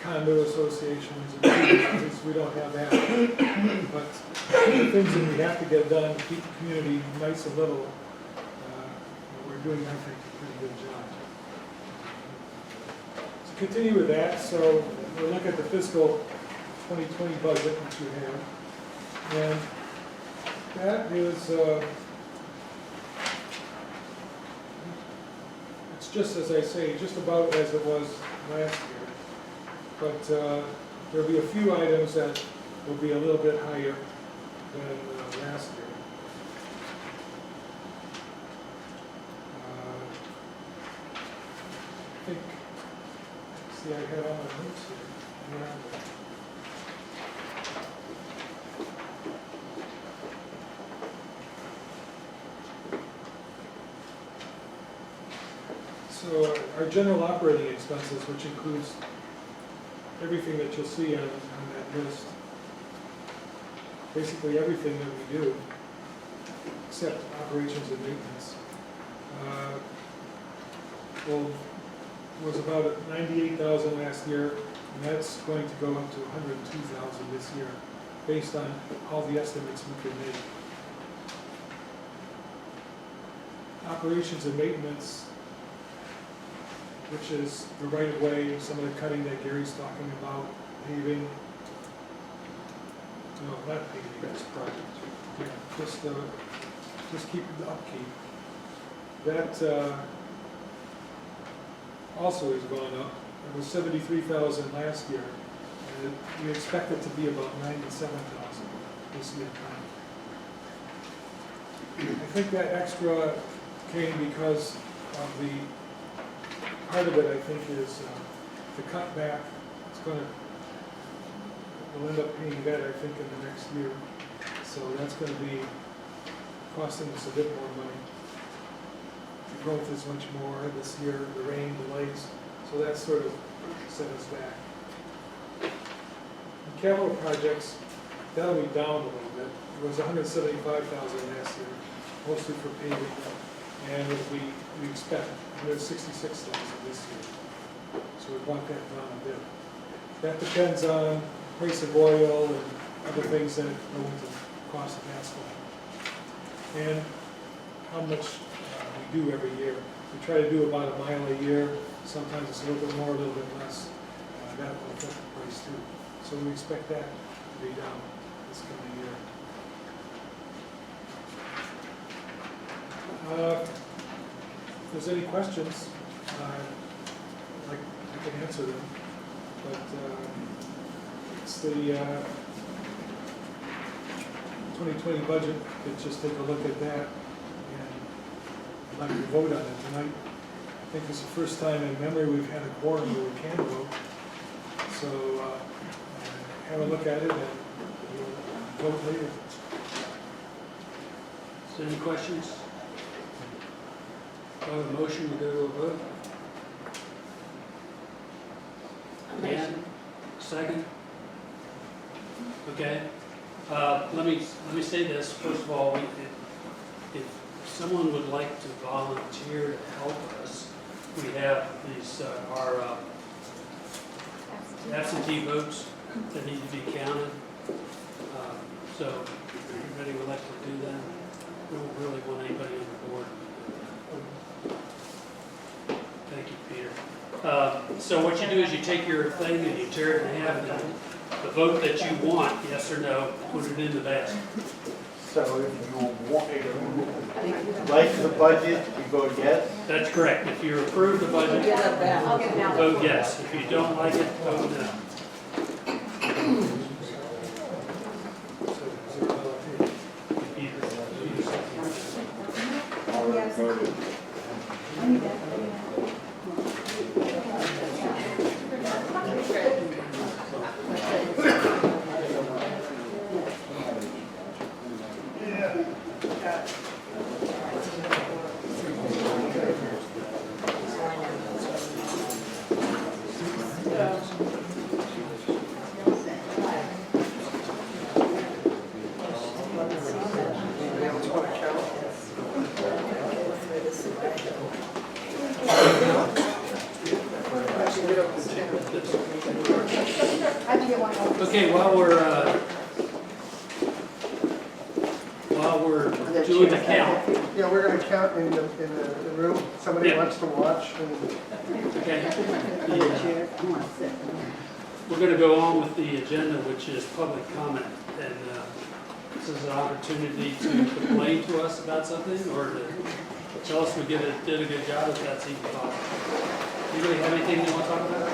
condo associations, and we don't have that. But the things that we have to get done to keep the community nice and little, we're doing, I think, a pretty good job. To continue with that, so we'll look at the fiscal 2020 budget, which you have. And that is, it's just, as I say, just about as it was last year. But there'll be a few items that will be a little bit higher than last year. I think, see, I had all my notes here. Yeah. So our general operating expenses, which includes everything that you'll see on that list, basically everything that we do, except operations and maintenance, was about 98,000 last year, and that's going to go up to 102,000 this year, based on all the estimates we could make. Operations and maintenance, which is the right-of-way, some of the cutting that Gary's talking about, paving. No, not paving, that's project. Yeah, just keep the upkeep. That also has gone up. It was 73,000 last year, and we expect it to be about 97,000 this year. I think that extra came because of the part of it, I think, is the cutback. It's going to, we'll end up paying that, I think, in the next year. So that's going to be costing us a bit more money. The growth is much more this year, the rain, delays, so that sort of set us back. In capital projects, that'll be down a little bit. It was 175,000 last year, mostly for paving, and we expect 166,000 this year. So we brought that down a bit. That depends on price of oil and other things that go into cost of asphalt. And how much we do every year. We try to do about a mile a year. Sometimes it's a little bit more, a little bit less. That will affect the price too. So we expect that to be down this coming year. If there's any questions, I can answer them. But it's the 2020 budget. Let's just take a look at that, and I'd like to vote on it tonight. I think it's the first time in memory we've had a quorum where we can vote. So have a look at it and we'll vote later. Is there any questions? Do I have a motion to go to a vote? Dan, second? Okay. Let me say this. First of all, if someone would like to volunteer to help us, we have these our absentee votes that need to be counted. So if anybody would like to do that, we don't really want anybody on the board. Thank you, Peter. So what you do is you take your thing and you tear it in half, and the vote that you want, yes or no, put it in the basket. So if you like the budget, you vote yes? That's correct. If you approve the budget, vote yes. If you don't like it, vote no. get one over. Okay, while we're doing the count, Yeah, we're gonna count in the room, somebody Yeah. wants to watch, and okay? We're gonna go on with the agenda, which is public comment. And this is an opportunity to complain to us about something or to tell us we did a good job, if that's even possible. Anybody have anything they want to talk about?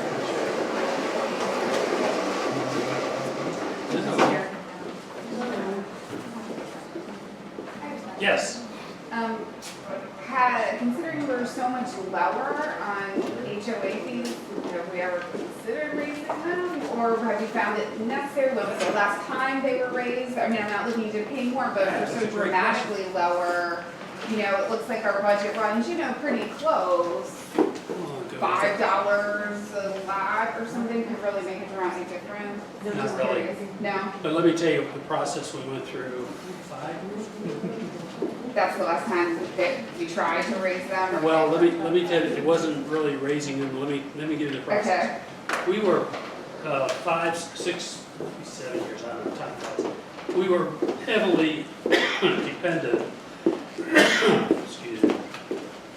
Yes. Considering we're so much lower on HOA fees, have we ever considered raising them? Or have you found it necessary? When was the last time they were raised? I mean, I'm not looking to pay more, but if we're so dramatically lower, you know, it looks like our budget runs, you know, pretty close. $5 a lot or something could really make a dramatic difference. Not really. No, But let me tell you the process we went through. 5 years? that's the last time that we tried to raise them. Or Well, let me tell you, it wasn't really raising them. Let me give you the process. Okay. We were 5, 6, 7 years, I don't know, time flies. We were heavily dependent, excuse me,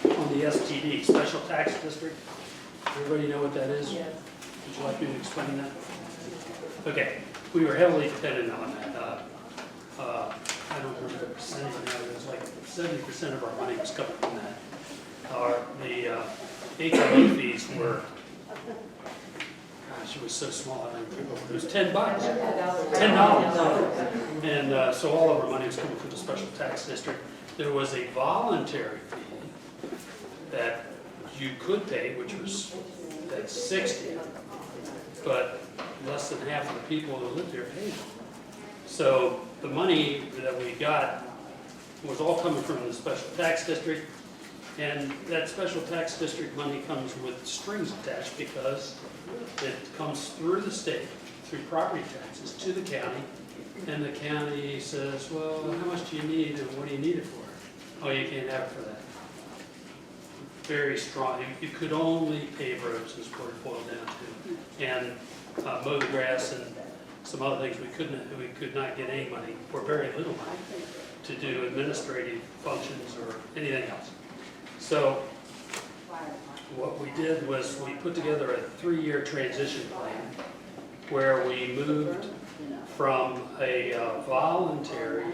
on the STD, Special Tax District. Everybody know what that is? Yes. Would you like me to explain that? Okay, we were heavily dependent on that. I don't remember the percentage now, it was like 70% of our money was coming from that. The HOA fees were, gosh, it was so small, I don't remember, it was $10. $10. And so all of our money was coming from the Special Tax District. There was a voluntary fee that you could pay, which was at 60, but less than half of the people who lived there paid. So the money that we got was all coming from the Special Tax District, and that Special Tax District money comes with strings attached because it comes through the state, through property taxes to the county, and the county says, well, how much do you need and what do you need it for? Oh, you can't have it for that. Very strong. You could only pave roads is what it boiled down to, and mow the grass and some other things. We could not get any money or very little money to do administrative functions or anything else. So what we did was we put together a 3-year transition plan where we moved from a voluntary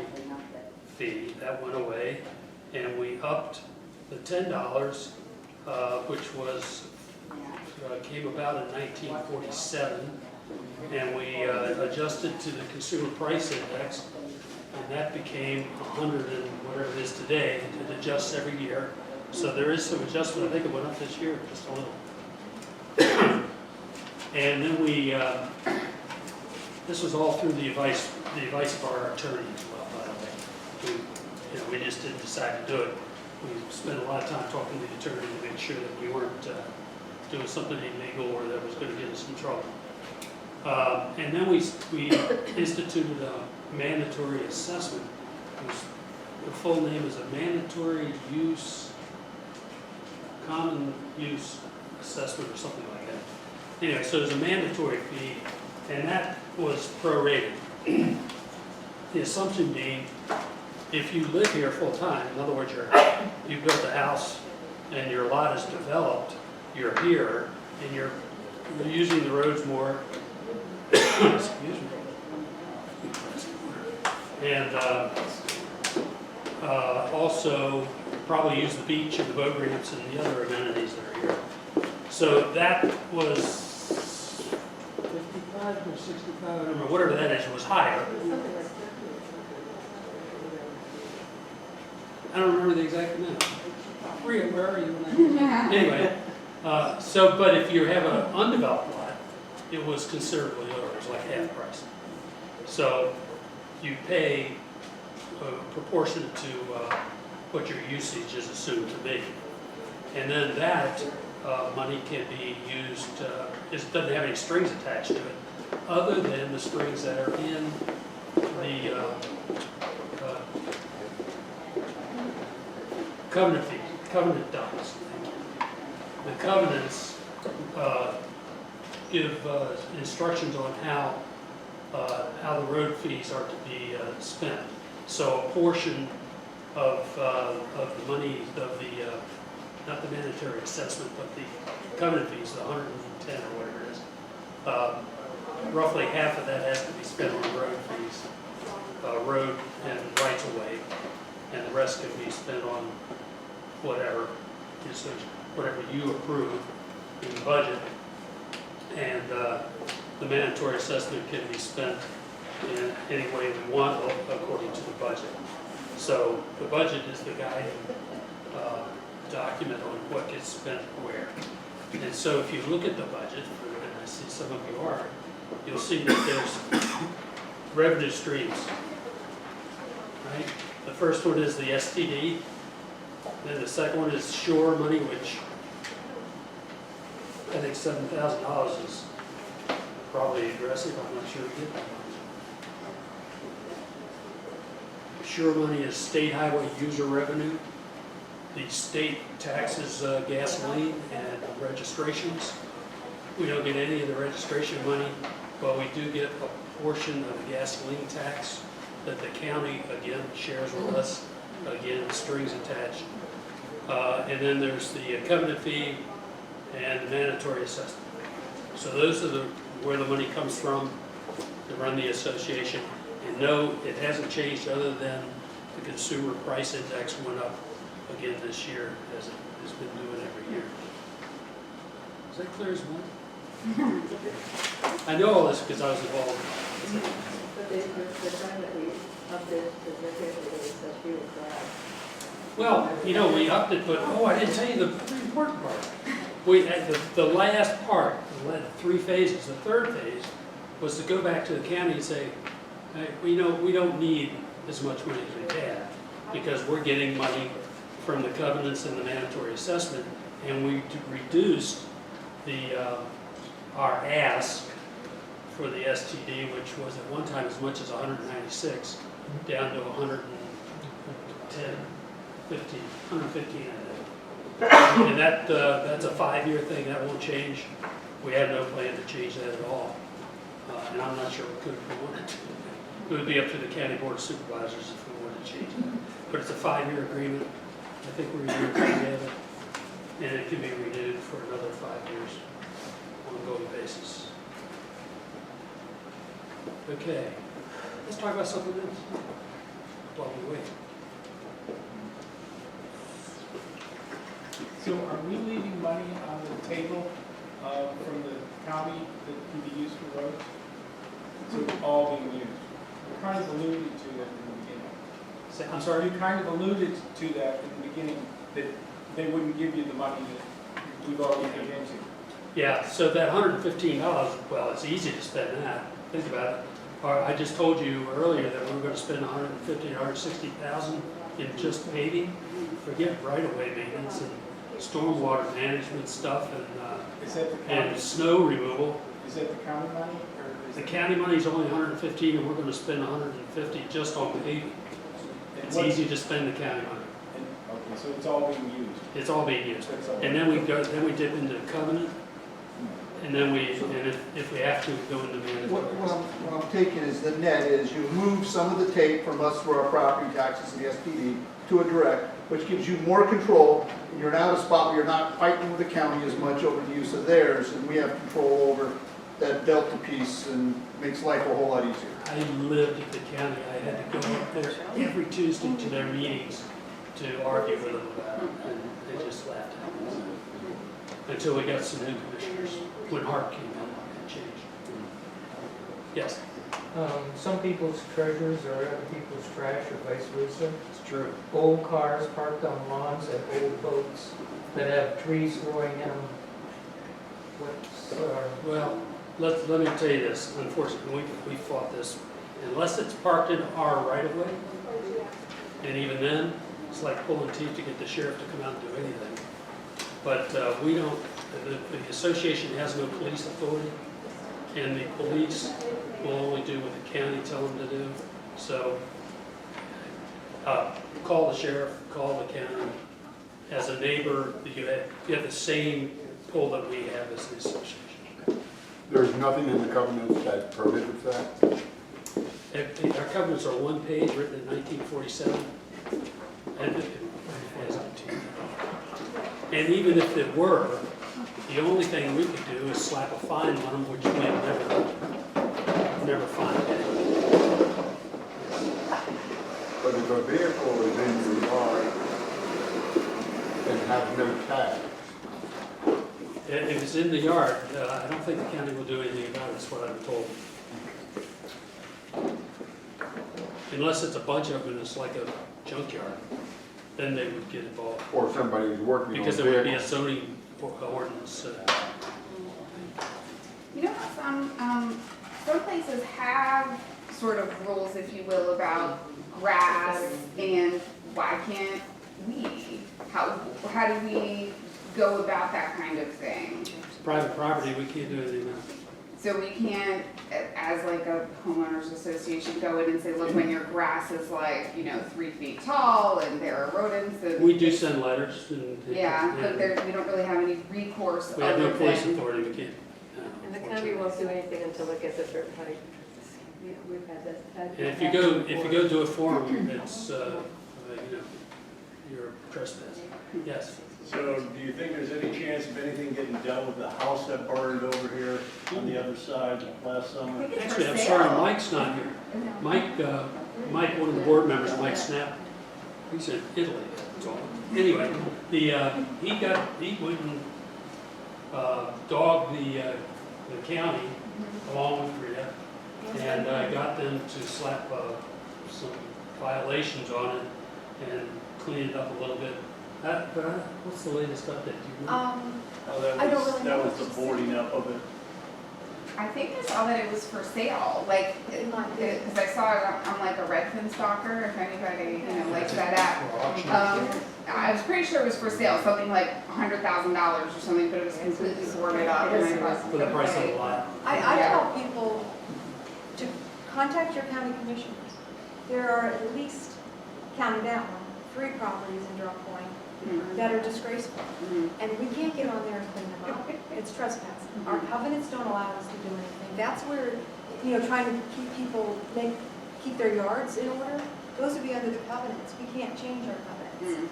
fee that went away, and we upped the $10, which was came about in 1947, and we adjusted to the Consumer Price Index, and that became 100 and whatever it is today. It adjusts every year, so there is some adjustment. I think it went up this year just a little. And then we, this was all through the advice of our attorney as well, by the way. We just didn't decide to do it. We spent a lot of time talking to the attorney to make sure that we weren't doing something illegal or that was going to get us in trouble. And then we instituted a mandatory assessment. The full name is a mandatory common use assessment or something like that. Anyway, so there's a mandatory fee, and that was prorated. The assumption being, if you live here full time, in other words, you built a house and your lot is developed, you're here and you're using the roads more, excuse me, and also probably use the beach and the boat ramps and the other amenities that are here. So that was 55 or 65, I don't remember, whatever that is, it was higher. I don't remember the exact amount. Rhea, where are you? Anyway, but if you have an undeveloped lot, it was considerably lower. It was like half price. So you pay proportionate to what your usage is assumed to be. And then that money can be used, it doesn't have any strings attached to it, other than the strings that are in the covenant docs. The covenants give instructions on how the road fees are to be spent. So a portion of the money of the, not the mandatory assessment, but the covenant fees, the 110 or whatever it is, roughly half of that has to be spent on road fees, road and rights of way, and the rest can be spent on whatever, just whatever you approve in the budget. And the mandatory assessment can be spent in any way we want according to the budget. So the budget is the guiding document on what gets spent where. And so if you look at the budget, and I see some of you are, you'll see that there's revenue streams, right? The first one is the STD, then the second one is shore money, which I think $7,000 is probably aggressive, I'm not sure we get that much. Shore money is state highway user revenue. The state taxes gasoline and registrations. We don't get any of the registration money, but we do get a portion of the gasoline tax that the county, again, shares with us. Again, strings attached. And then there's the covenant fee and the mandatory assessment. So those are where the money comes from to run the association. And no, it hasn't changed other than the consumer price index went up again this year, as it has been doing every year. Is that clear as mud? I know all this because I was involved. But the time that we upped it, the such fuel price. Well, you know, we upped it, but, oh, I didn't tell you the very important part. We had the last part, the 3 phases, the third phase was to go back to the county and say, hey, we don't need as much money as we had because we're getting money from the covenants and the mandatory assessment, and we reduced our ask for the STD, which was at one time as much as 196, down to 110, 15, 115, I think. And that's a 5-year thing. That won't change. We have no plan to change that at all. And I'm not sure we could if we wanted to. It would be up to the county board of supervisors if we wanted to change that. But it's a 5-year agreement. I think we're renewing it together. And it can be renewed for another 5 years on an ongoing basis. Okay. Let's talk about something else while we wait. So are we leaving money on the table from the county that can be used for roads? So it's all being used? You kind of alluded to that in the beginning. I'm sorry? You kind of alluded to that in the beginning, that they wouldn't give you the money that we've already paid into. Yeah, so that $115, well, it's easy to spend that. Think about it. I just told you earlier that we were going to spend $150,000 or $160,000 in just paving. Forget right-of-way maintenance and stormwater management stuff Is that the and county, snow removal. is that the county money? Or is The it- county money is only $115, and we're going to spend $150 just on paving. and It's what- easy to spend the county money. Okay, so it's all being used. It's all being used. That's all. And then we dip into covenant, and then if we have to, we go into mandatory. What I'm taking is the net is you move some of the take from us for our property taxes and the SPD to a direct, which gives you more control. And you're now at a spot where you're not fighting with the county as much over the use of theirs, and we have control over that delta piece and makes life a whole lot easier. I lived at the county. I had to go up there every Tuesday to their meetings to argue with them about it, and they just laughed at me. Until we got some new commissioners, when Hart came in, it changed. Yes, Some people's treasures are other people's trash or vice versa. it's true. Old cars parked on lawns and old boats that have trees growing in them. Well, let me tell you this, unfortunately, we fought this. Unless it's parked in our right of way, and even then, it's like pulling teeth to get the sheriff to come out and do anything. But we don't, the association has no police authority, and the police will only do what the county tell them to do. So, call the sheriff, call the county. As a neighbor, you have the same pull that we have as the association. There's nothing in the covenants that prohibits that? Our covenants are one page, written in 1947. And even if it were, the only thing we could do is slap a fine on them, which we have never fined anyone. But if a vehicle is in your yard and has no tag, If it's in the yard, I don't think the county will do anything about it, that's what I'm told. Unless it's a bunch of them and it's like a junkyard, then they would get involved. or somebody who's working on a Because there would be a vehicle. zoning ordinance. You know, some places have sort of rules, if you will, about grass and why can't we? How do we go about that kind of thing? Private property, we can't do anything about. So we can't, as like a homeowners association, go in and say, look, when your grass is like, 3 feet tall and there are rodents and. We do send letters and. Yeah, but we don't really have any recourse We have no other police than. authority, we can't. And the county won't do anything until it gets a certain height. We've had that. And if you go to a forum, it's, you're trespassing. Yes. So do you think there's any chance of anything getting done with the house that burned over here on the other side last summer? Actually, I'm sorry, Mike's not here. Mike, one of the board members, Mike Snap, he's in Italy, that's all. Anyway, he went and dogged the county along with Rita and got them to slap some violations on it and clean it up a little bit. What's the latest update? Do you know? I don't really know. That was the boarding up of it. I think I saw that it was for sale, like, because I saw it on like a Redfin stalker, if anybody, likes that app. I was pretty sure it was for sale, something like $100,000 or something, but it was completely boarded up. And I thought, For the price of a okay. lot. I Yeah. tell people to contact your county commissioners. There are at least, counting down, 3 properties in Drum Point Mhm. that are disgraceful. Mhm. And we can't get on there and clean them up. It's trespassing. Our covenants don't allow us to do anything. That's where, trying to keep people, keep their yards in order, those would be under the covenants. We can't change our covenants.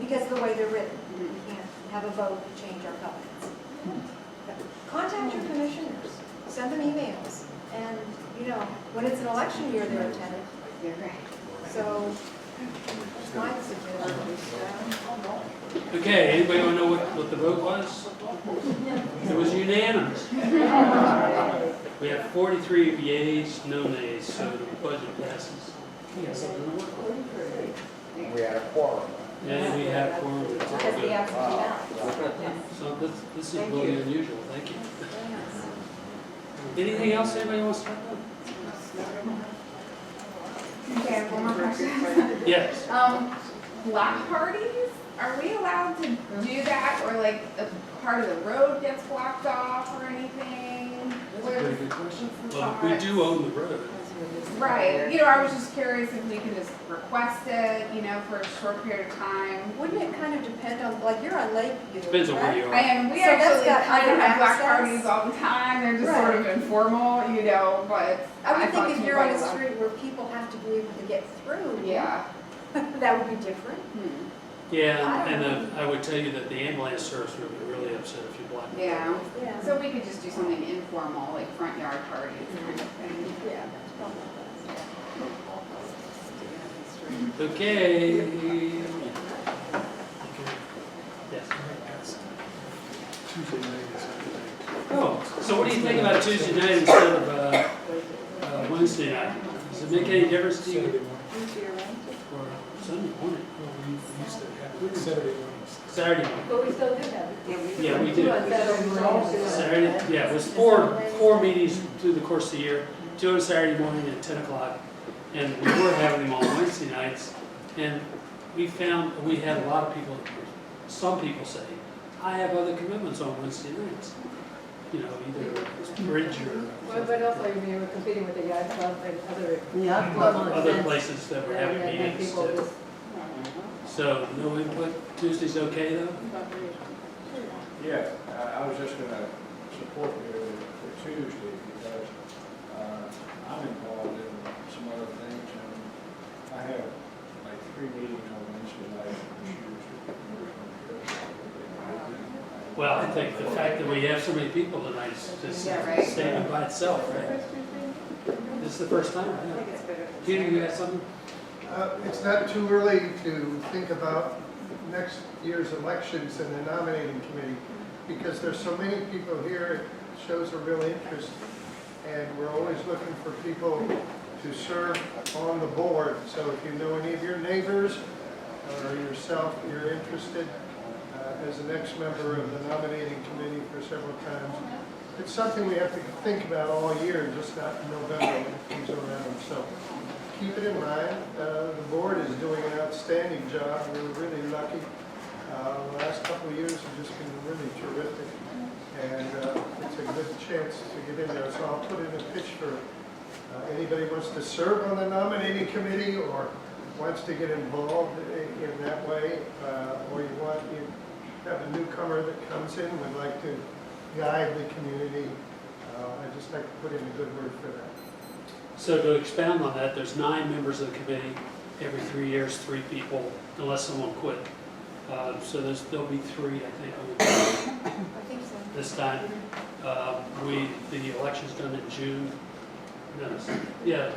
Because of the way they're written. We can't have a vote to change our covenants. Contact your commissioners. Send them emails. And, when it's an election year, they're attended. You're right. So, that's my suggestion. Okay, anybody want to know what the vote was? It was unanimous. We have 43 yeas, no nays, so the budget passes. We have something to work with. We had a quorum. And we have quorum. It's all Because we good. have to be balanced. So this is really unusual, thank you. Anything else anybody wants to talk about? Okay, I have one more question. Yes. Block parties, are we allowed to do that, or like a part of the road gets blocked off or anything? That's a pretty good question. What's the Well, we thought? do own the road. Right, I was just curious if we could just request it, for a short period of time. Wouldn't it kind of depend on, like, you're on Lakeview, Depends on where right? you are. And we So that's actually got kind of other have black access? parties all the time, they're just sort of Right. informal, but. I would thought think if you're on a somebody street where people have to be able to get through. Yeah. That would be different. Yeah, I don't and I would tell you that the ambulance service would be really upset if you blocked it. Yeah, Yeah. so we could just do something informal, like front yard parties kind of thing. Yeah, that's probably best. Okay. Yes. Tuesday night is Oh, so what do you think about Tuesday night instead of Wednesday night? Does it make any difference to Saturday you? morning. Or Sunday morning? Well, we used to have it Saturday mornings. Saturday morning? But we still do have it. Yeah, we do. Do on Saturday morning. Saturday, yeah, it was four meetings through the course of the year, 2 on Saturday morning at 10 o'clock. And we were having them on Wednesday nights. And we found, we had a lot of people, some people say, I have other commitments on Wednesday nights. Either bridge or But also, you were competing with the yacht club and other. other places that were having And meetings people too. just. So no input, Tuesday's okay though? Yeah, I was just gonna support you, if it's Tuesday because I'm involved in some other things and I have like 3 meetings on Wednesday night and Tuesday. Well, I think the fact that we have so many people tonight is just Yeah, right. statement by itself, right? This is the first time, I think yeah. it's better. Peter, you got something? It's not too early to think about next year's elections and the nominating committee, because there's so many people here, it shows a real interest, and we're always looking for people to serve on the board. So if you know any of your neighbors or yourself, you're interested as an ex-member of the nominating committee for several times, it's something we have to think about all year, just not in November when it comes around. So keep it in mind. The board is doing an outstanding job. We're really lucky. The last couple of years have just been really terrific, and it's a good chance to get in there. So I'll put in a pitch for anybody who wants to serve on the nominating committee or wants to get involved in that way, or you have a newcomer that comes in, would like to guide the community. I'd just like to put in a good word for that. So to expound on that, there's 9 members of the committee. Every 3 years, 3 people, unless someone quit. So there'll be 3, I think, on the committee I think so. this time. The election's done in June. No, yeah,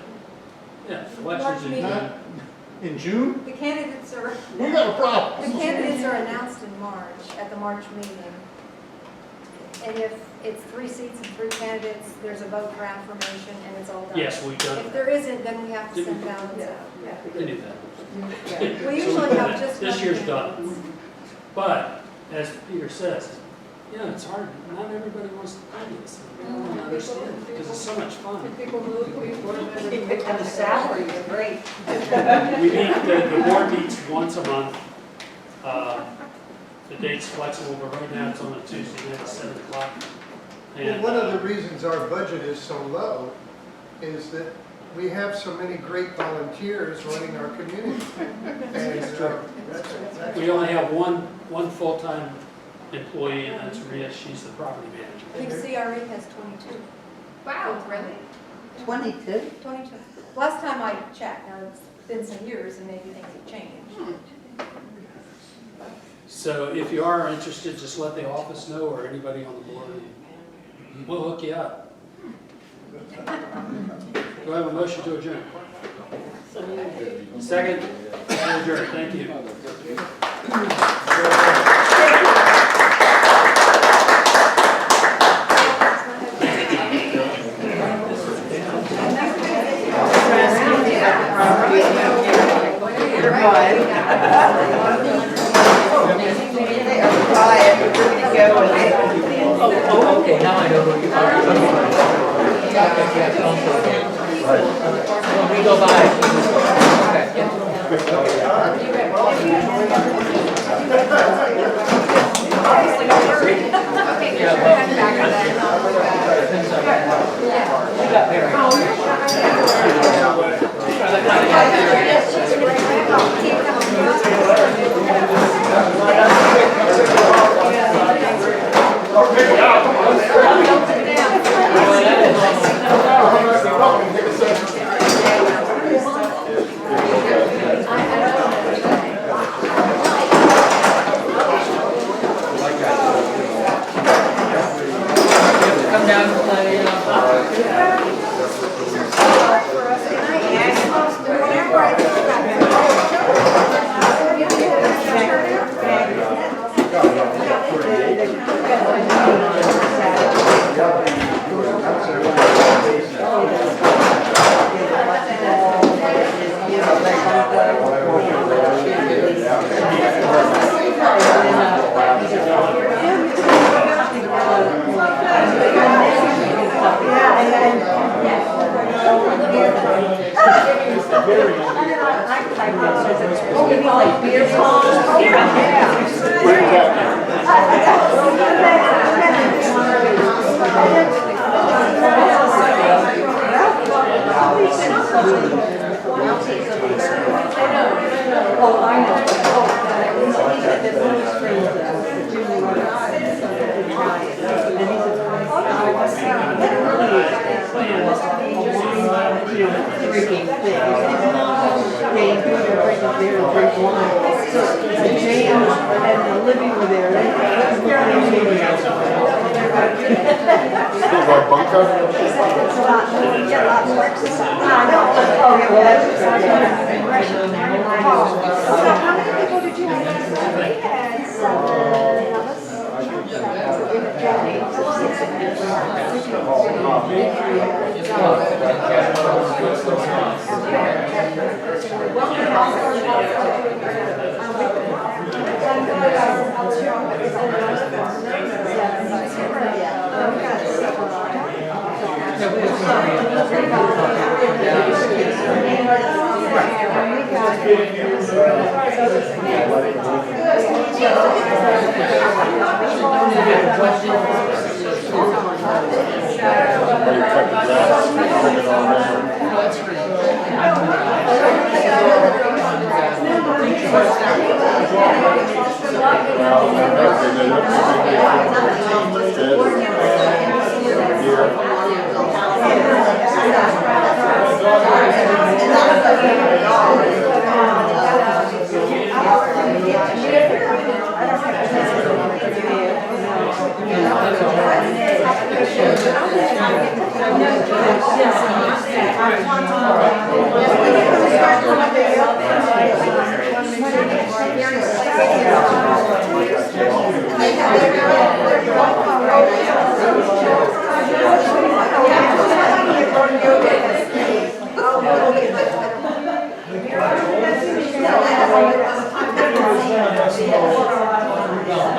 election's in June. In June, The candidates are, we got a problem. the candidates are announced in March, at the March meeting. And if it's 3 seats and 3 candidates, there's a vote for affirmation and it's all done. Yes, we've done If that. there isn't, then we have to send ballots out. They do that. We usually have just This one year's candidate. done. But, as Peter says, it's hard, not everybody wants to do this. I don't understand, because it's so much fun. People move, we put them in. And the salary is great. We meet, the board meets once a month. The date's flexible, but right now it's on a Tuesday night at 7 o'clock. Well, And one of the reasons our budget is so low is that we have so many great volunteers running our community. And that's we only have one full-time employee, and that's Rhea. She's the property I manager. think CRE has 22. Wow, really? 22? 22. Last time I checked, now it's been some years and maybe things have changed. So if you are interested, just let the office know or anybody on the board. We'll hook you up. Do I have a motion to adjourn? Second? Adjourn. Thank Oh, okay, now I know who you are. When we go by. Okay, yeah. We got married. Come down and play. Oh, I know. drinking thing. They do everything there and drink wine. So James and Libby were there. Is our bunker? So how many people did you have? We had 7 of us.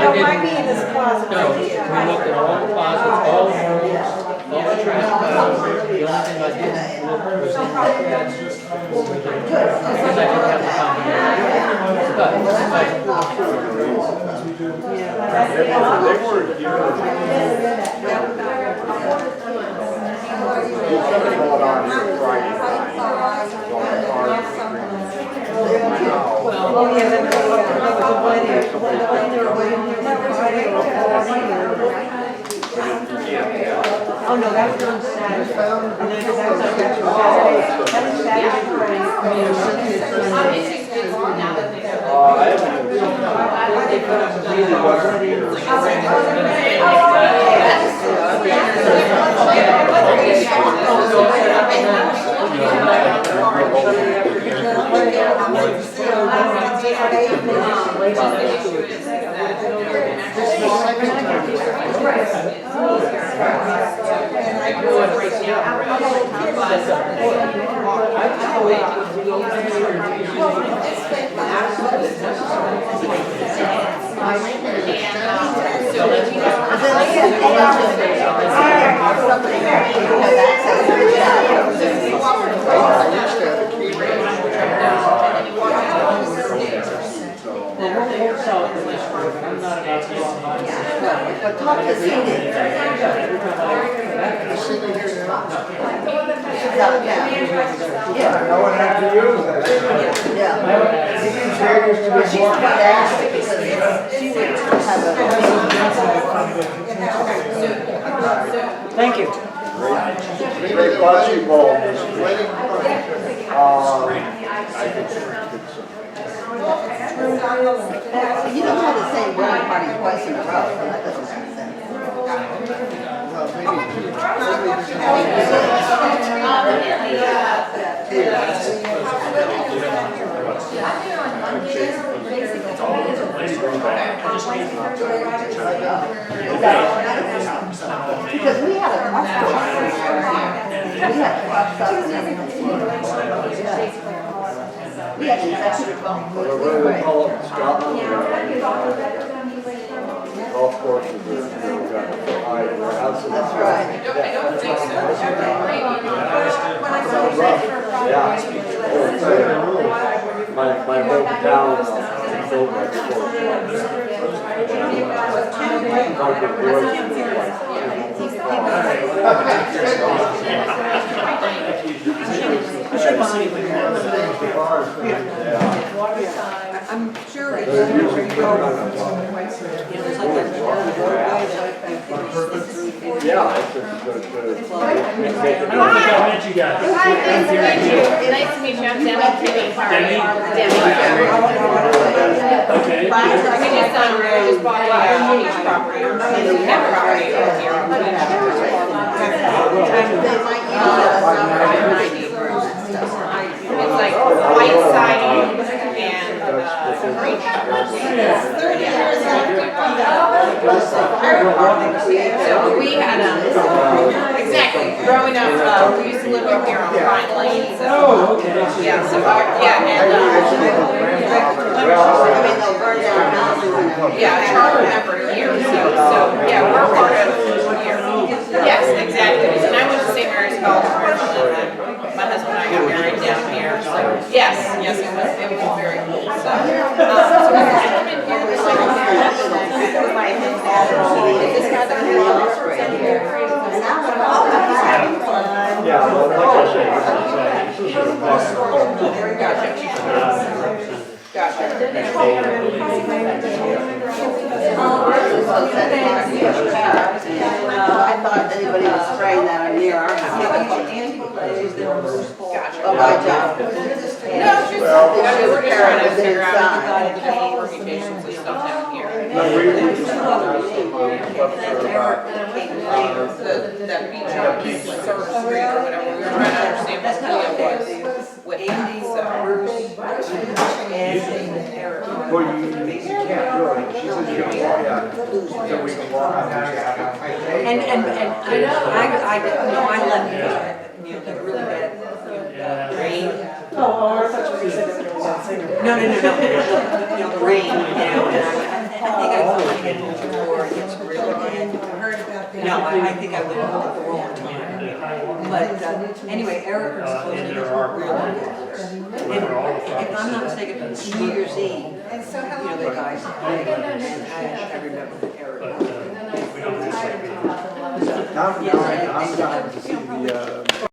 No, might be in this closet. No, we looked at all the closets, all the rooms, all the trash cans. The only thing I didn't look was in the beds. Because I didn't have the combination. But, Oh, yeah, there was a wedding. When they were waiting here, that was right. Oh, no, that was on Saturday. And then that was on Saturday. That was Saturday morning. They put up a really But talk to Cindy. No one had to use that. Yeah. She's quite active because she would have Thank you. Great bocce ball. You don't have to say wedding party twice in a row. That doesn't make sense. Because we had a we had an executive What do they call it in Scotland? Golf courses, got high grass. That's right. Yeah. My whole town is built next door. I'm sure it's Yeah, Yeah, it's just, I don't think I met you guys. Hi, nice to meet you. Nice to meet you. I'm Demi Kinney. Demi? Okay. We just bought a beach property, or we have a property over here. It's like white siding and green shutters. 30 years So we had, exactly, growing up, we used to live over here on Pine Lane. So, Oh, okay. yeah, so, yeah, yeah, Charter member here, so, yeah, we're part of here. Yes, exactly. And I went to St. Mary's College of Maryland, and my husband and I got married down here, so, yes, it was very cool, so. So we come in here, this like, this guy's on the wall, right here. yeah, well, like I said, this is a Gotcha. I thought anybody was spraying that near our house. Gotcha. Oh, my job. No, it's just, we're just trying to figure out the permutations and stuff down here. No, we just found out some stuff about, That beach on Third Street or whatever, we were trying to understand what the deal was with that, so. well, you can't do it, she said you don't walk out, so we can walk out. And I didn't know, I left, you know, the really bad rain. Yeah. No, the rain, you know, and I think I told you before, it gets really bad. No, I think I would have moved the wrong time. But anyway, Eric was closing And his there are real good. And if I'm not mistaken, New Year's Eve, you know, the guys, I remember Eric. But, we don't have to. I'm dying to see the,